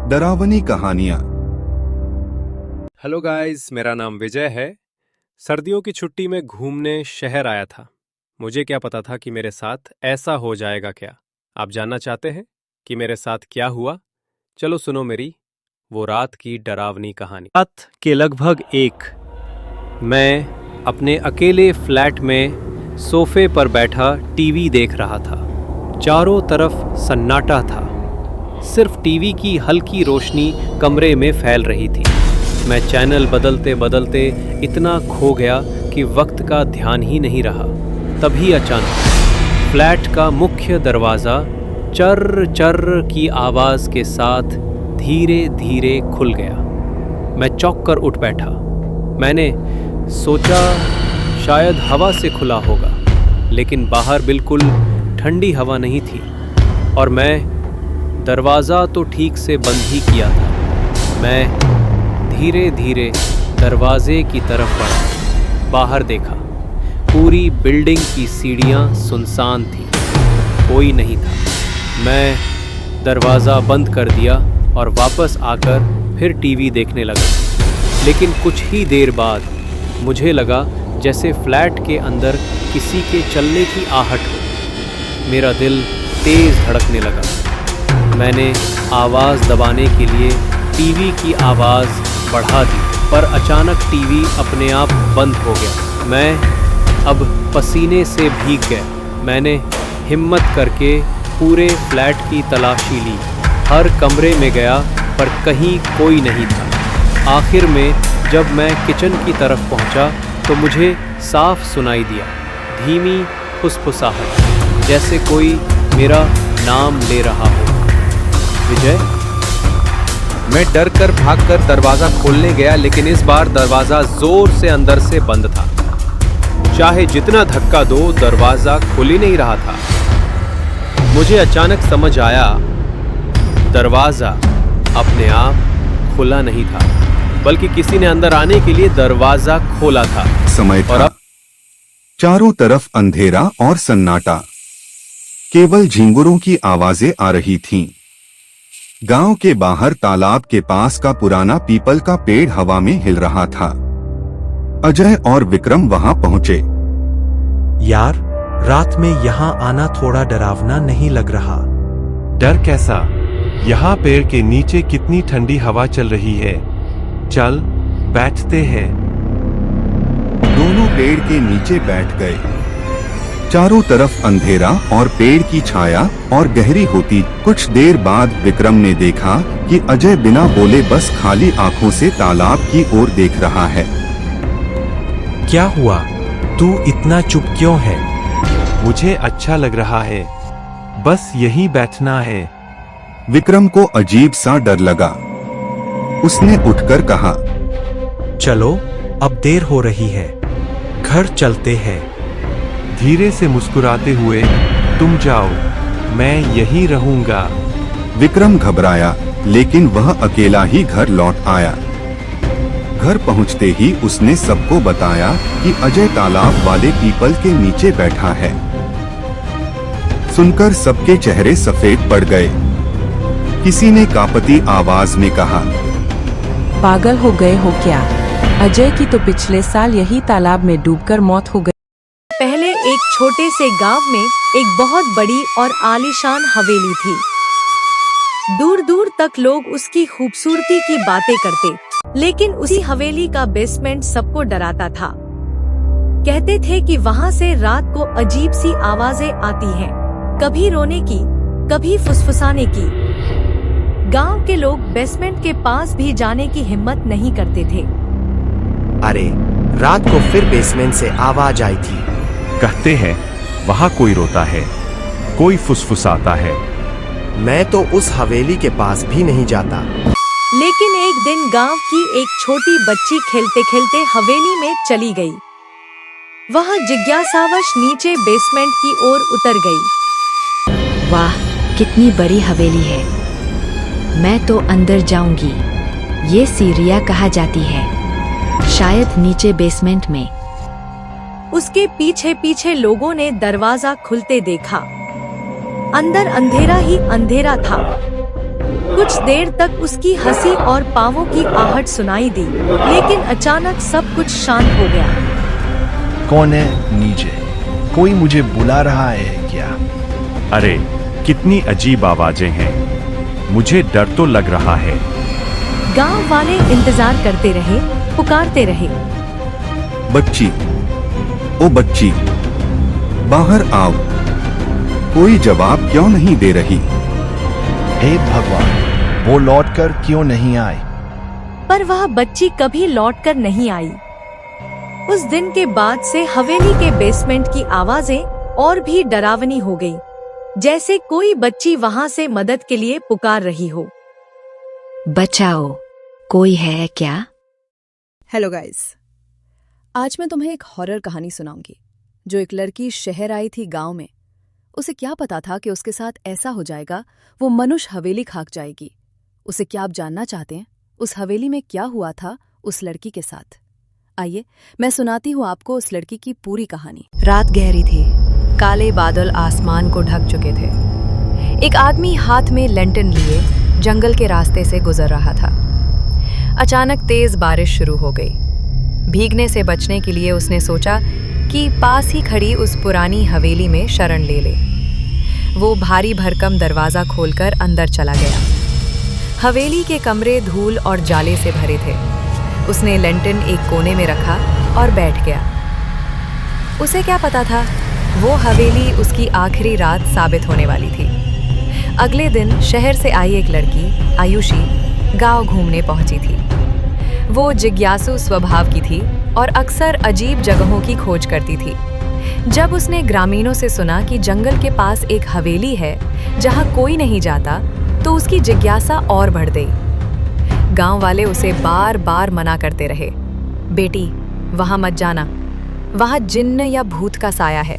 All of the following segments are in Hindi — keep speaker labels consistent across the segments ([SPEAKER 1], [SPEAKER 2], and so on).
[SPEAKER 1] डरावनी कहानियां।
[SPEAKER 2] हेलो गाइस, मेरा नाम विजय है। सर्दियों की छुट्टी में घूमने शहर आया था। मुझे क्या पता था कि मेरे साथ ऐसा हो जाएगा। क्या आप जानना चाहते हैं कि मेरे साथ क्या हुआ? चलो सुनो मेरी वो रात की डरावनी कहानी। रात के लगभग 1 मैं अपने अकेले फ्लैट में सोफे पर बैठा टीवी देख रहा था। चारों तरफ सन्नाटा था। सिर्फ टीवी की हल्की रोशनी कमरे में फैल रही थी। मैं चैनल बदलते बदलते इतना खो गया कि वक्त का ध्यान ही नहीं रहा। तभी अचानक फ्लैट का मुख्य दरवाज़ा चर्र चर्र की आवाज़ के साथ धीरे धीरे खुल गया। मैं चौंक कर उठ बैठा। मैंने सोचा शायद हवा से खुला होगा, लेकिन बाहर बिल्कुल ठंडी हवा नहीं थी और मैं दरवाज़ा तो ठीक से बंद ही किया था। मैं धीरे धीरे दरवाजे की तरफ बढ़ा। बाहर देखा, पूरी बिल्डिंग की सीढ़ियाँ सुनसान थी, कोई नहीं था। मैं दरवाज़ा बंद कर दिया और वापस आकर फिर टीवी देखने लगा। लेकिन कुछ ही देर बाद मुझे लगा जैसे फ्लैट के अंदर किसी के चलने की आहट हो। मेरा दिल तेज़ धड़कने लगा। मैंने आवाज़ दबाने के लिए टीवी की आवाज़ बढ़ा दी, पर अचानक टीवी अपने आप बंद हो गया। मैं अब पसीने से भीग गया। मैंने हिम्मत करके पूरे फ्लैट की तलाशी ली। हर कमरे में गया पर कहीं कोई नहीं था। आखिर में जब मैं किचन की तरफ पहुंचा तो मुझे साफ सुनाई दिया धीमी फुसफुसाहट, जैसे कोई मेरा नाम ले रहा हो। विजय। मैं डर कर भागकर दरवाज़ा खोलने गया, लेकिन इस बार दरवाज़ा ज़ोर से अंदर से बंद था। चाहे जितना धक्का दो, दरवाज़ा खुल ही नहीं रहा था। मुझे अचानक समझ आया, दरवाज़ा अपने आप खुला नहीं था, बल्कि किसी ने अंदर आने के लिए दरवाज़ा खोला था।
[SPEAKER 1] समय था।
[SPEAKER 2] और अब
[SPEAKER 1] चारों तरफ अंधेरा और सन्नाटा। केवल झिंगुरों की आवाजें आ रही थीं। गांव के बाहर तालाब के पास का पुराना पीपल का पेड़ हवा में हिल रहा था। अजय और विक्रम वहां पहुंचे।
[SPEAKER 3] यार, रात में यहाँ आना थोड़ा डरावना नहीं लग रहा?
[SPEAKER 4] डर कैसा? यहाँ पेड़ के नीचे कितनी ठंडी हवा चल रही है। चल बैठते हैं।
[SPEAKER 1] दोनों पेड़ के नीचे बैठ गए। चारों तरफ अंधेरा और पेड़ की छाया और गहरी होती। कुछ देर बाद विक्रम ने देखा कि अजय बिना बोले बस खाली आंखों से तालाब की ओर देख रहा है।
[SPEAKER 3] क्या हुआ? तू इतना चुप क्यों है?
[SPEAKER 4] मुझे अच्छा लग रहा है, बस यहीं बैठना है।
[SPEAKER 1] विक्रम को अजीब सा डर लगा। उसने उठकर कहा,
[SPEAKER 3] चलो, अब देर हो रही है, घर चलते हैं।
[SPEAKER 4] धीरे से मुस्कुराते हुए, तुम जाओ, मैं यहीं रहूंगा।
[SPEAKER 1] विक्रम घबराया, लेकिन वह अकेला ही घर लौट आया। घर पहुंचते ही उसने सबको बताया कि अजय तालाब वाले पीपल के नीचे बैठा है। सुनकर सबके चेहरे सफेद पड़ गए। किसी ने कांपती आवाज में कहा,
[SPEAKER 5] पागल हो गए हो क्या? अजय की तो पिछले साल यही तालाब में डूबकर मौत हो गई।
[SPEAKER 6] पहले एक छोटे से गांव में एक बहुत बड़ी और आलीशान हवेली थी। दूर दूर तक लोग उसकी खूबसूरती की बातें करते, लेकिन उसी हवेली का बेसमेंट सबको डराता था। कहते थे कि वहां से रात को अजीब सी आवाजें आती हैं, कभी रोने की, कभी फुसफुसाने की। गांव के लोग बेसमेंट के पास भी जाने की हिम्मत नहीं करते थे।
[SPEAKER 7] अरे, रात को फिर बेसमेंट से आवाज आई थी।
[SPEAKER 4] कहते हैं वहां कोई रोता है, कोई फुसफुसाता है।
[SPEAKER 7] मैं तो उस हवेली के पास भी नहीं जाता।
[SPEAKER 6] लेकिन एक दिन गांव की एक छोटी बच्ची खेलते खेलते हवेली में चली गई। वह जिज्ञासावश नीचे बेसमेंट की ओर उतर गई।
[SPEAKER 8] वाह, कितनी बड़ी हवेली है, मैं तो अंदर जाऊंगी। ये सीढ़ियां कहाँ जाती है? शायद नीचे बेसमेंट में।
[SPEAKER 6] उसके पीछे पीछे लोगों ने दरवाजा खुलते देखा। अंदर अंधेरा ही अंधेरा था। कुछ देर तक उसकी हंसी और पांवों की आहट सुनाई दी, लेकिन अचानक सब कुछ शांत हो गया।
[SPEAKER 9] कौन है नीचे? कोई मुझे बुला रहा है क्या?
[SPEAKER 4] अरे कितनी अजीब आवाजें हैं, मुझे डर तो लग रहा है।
[SPEAKER 6] गांव वाले इंतजार करते रहे, पुकारते रहे।
[SPEAKER 1] बच्ची, ओ बच्ची, बाहर आओ। कोई जवाब क्यों नहीं दे रही?
[SPEAKER 9] हे भगवान, वो लौटकर क्यों नहीं आए?
[SPEAKER 6] पर वह बच्ची कभी लौटकर नहीं आई। उस दिन के बाद से हवेली के बेसमेंट की आवाजें और भी डरावनी हो गई, जैसे कोई बच्ची वहां से मदद के लिए पुकार रही हो।
[SPEAKER 8] बचाओ, कोई है क्या?
[SPEAKER 10] हेलो गाइस, आज मैं तुम्हें एक हॉरर कहानी सुनाऊंगी। जो एक लड़की शहर आई थी गांव में। उसे क्या पता था कि उसके साथ ऐसा हो जाएगा, वो मनुष्य हवेली खाक जाएगी। उसे क्या आप जानना चाहते हैं उस हवेली में क्या हुआ था उस लड़की के साथ? आइए मैं सुनाती हूँ आपको उस लड़की की पूरी कहानी। रात गहरी थी, काले बादल आसमान को ढक चुके थे। एक आदमी हाथ में लैंटर्न लिए जंगल के रास्ते से गुजर रहा था। अचानक तेज बारिश शुरू हो गई। भीगने से बचने के लिए उसने सोचा कि पास ही खड़ी उस पुरानी हवेली में शरण ले ले। वो भारी भरकम दरवाज़ा खोलकर अंदर चला गया। हवेली के कमरे धूल और जाले से भरे थे। उसने लैंटर्न एक कोने में रखा और बैठ गया। उसे क्या पता था, वो हवेली उसकी आखिरी रात साबित होने वाली थी। अगले दिन शहर से आई एक लड़की आयुषी गांव घूमने पहुंची थी। वो जिज्ञासु स्वभाव की थी और अक्सर अजीब जगहों की खोज करती थी। जब उसने ग्रामीणों से सुना कि जंगल के पास एक हवेली है जहां कोई नहीं जाता, तो उसकी जिज्ञासा और बढ़ गई। गांव वाले उसे बार बार मना करते रहे, बेटी वहां मत जाना, वहां जिन्न या भूत का साया है।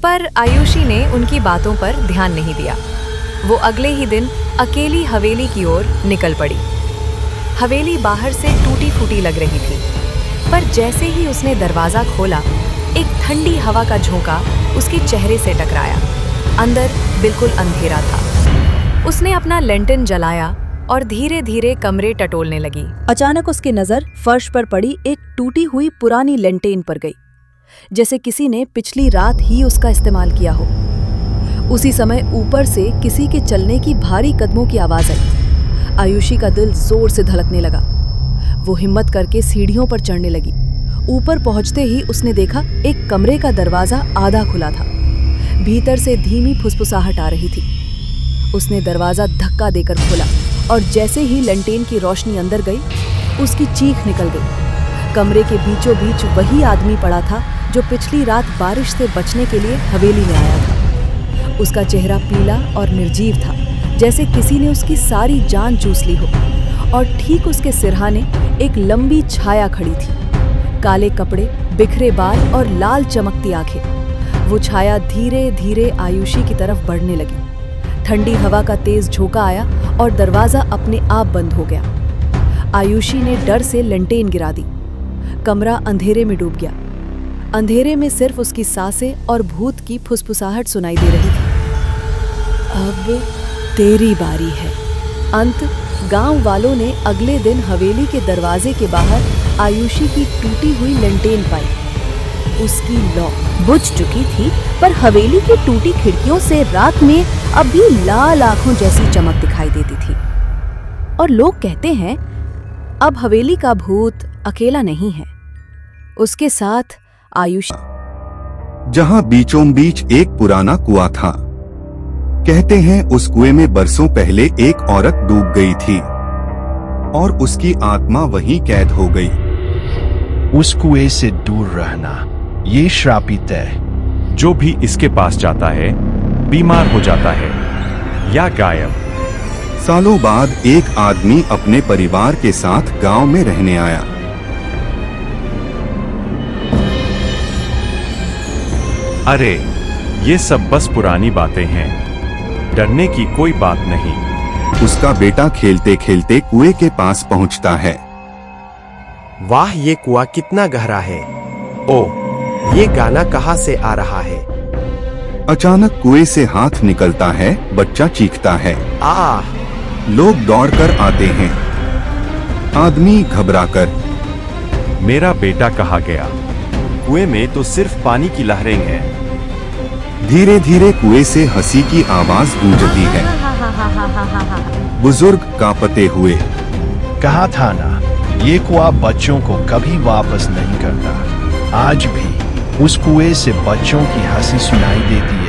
[SPEAKER 10] पर आयुषी ने उनकी बातों पर ध्यान नहीं दिया। वो अगले ही दिन अकेली हवेली की ओर निकल पड़ी। हवेली बाहर से टूटी फूटी लग रही थी, पर जैसे ही उसने दरवाज़ा खोला, एक ठंडी हवा का झोंका उसके चेहरे से टकराया। अंदर बिल्कुल अंधेरा था। उसने अपना लैंटर्न जलाया और धीरे धीरे कमरे टटोलने लगी। अचानक उसकी नज़र फर्श पर पड़ी एक टूटी हुई पुरानी लैंटर्न पर गई, जैसे किसी ने पिछली रात ही उसका इस्तेमाल किया हो। उसी समय ऊपर से किसी के चलने की भारी कदमों की आवाज़ आई। आयुषी का दिल जोर से धड़कने लगा। वो हिम्मत करके सीढ़ियों पर चढ़ने लगी। ऊपर पहुंचते ही उसने देखा एक कमरे का दरवाजा आधा खुला था। भीतर से धीमी फुसफुसाहट आ रही थी। उसने दरवाजा धक्का देकर खोला और जैसे ही लैंटर्न की रोशनी अंदर गई, उसकी चीख निकल गई। कमरे के बीचों बीच वही आदमी पड़ा था जो पिछली रात बारिश से बचने के लिए हवेली में आया था। उसका चेहरा पीला और निर्जीव था, जैसे किसी ने उसकी सारी जान चूस ली हो। और ठीक उसके सिरहाने एक लंबी छाया खड़ी थी। काले कपड़े, बिखरे बाल और लाल चमकती आंखें। वो छाया धीरे धीरे आयुषी की तरफ बढ़ने लगी। ठंडी हवा का तेज झोंका आया और दरवाजा अपने आप बंद हो गया। आयुषी ने डर से लैंटर्न गिरा दी। कमरा अंधेरे में डूब गया। अंधेरे में सिर्फ उसकी सांसें और भूत की फुसफुसाहट सुनाई दे रही थी। अब तेरी बारी है। अंत गांव वालों ने अगले दिन हवेली के दरवाजे के बाहर आयुषी की टूटी हुई लैंटर्न पाई। उसकी लौ बुझ चुकी थी, पर हवेली की टूटी खिड़कियों से रात में अब भी लाल आंखों जैसी चमक दिखाई देती थी। और लोग कहते हैं अब हवेली का भूत अकेला नहीं है, उसके साथ आयुषी।
[SPEAKER 1] जहां बीचों बीच एक पुराना कुआं था। कहते हैं उस कुएं में बरसों पहले एक औरत डूब गई थी और उसकी आत्मा वहीं कैद हो गई।
[SPEAKER 9] उस कुएं से दूर रहना, ये श्रापित है।
[SPEAKER 4] जो भी इसके पास जाता है बीमार हो जाता है या गायब।
[SPEAKER 1] सालों बाद एक आदमी अपने परिवार के साथ गांव में रहने आया।
[SPEAKER 4] अरे ये सब बस पुरानी बातें हैं, डरने की कोई बात नहीं।
[SPEAKER 1] उसका बेटा खेलते खेलते कुएं के पास पहुंचता है।
[SPEAKER 7] वाह, ये कुआं कितना गहरा है। ओह, ये गाना कहाँ से आ रहा है?
[SPEAKER 1] अचानक कुएं से हाथ निकलता है, बच्चा चीखता है।
[SPEAKER 7] आह!
[SPEAKER 1] लोग दौड़कर आते हैं। आदमी घबराकर,
[SPEAKER 4] मेरा बेटा कहाँ गया? कुएं में तो सिर्फ पानी की लहरें हैं।
[SPEAKER 1] धीरे धीरे कुएं से हंसी की आवाज गूंजती है। बुजुर्ग कांपते हुए,
[SPEAKER 9] कहा था ना, ये कुआं बच्चों को कभी वापस नहीं करता। आज भी उस कुएं से बच्चों की हंसी सुनाई देती है।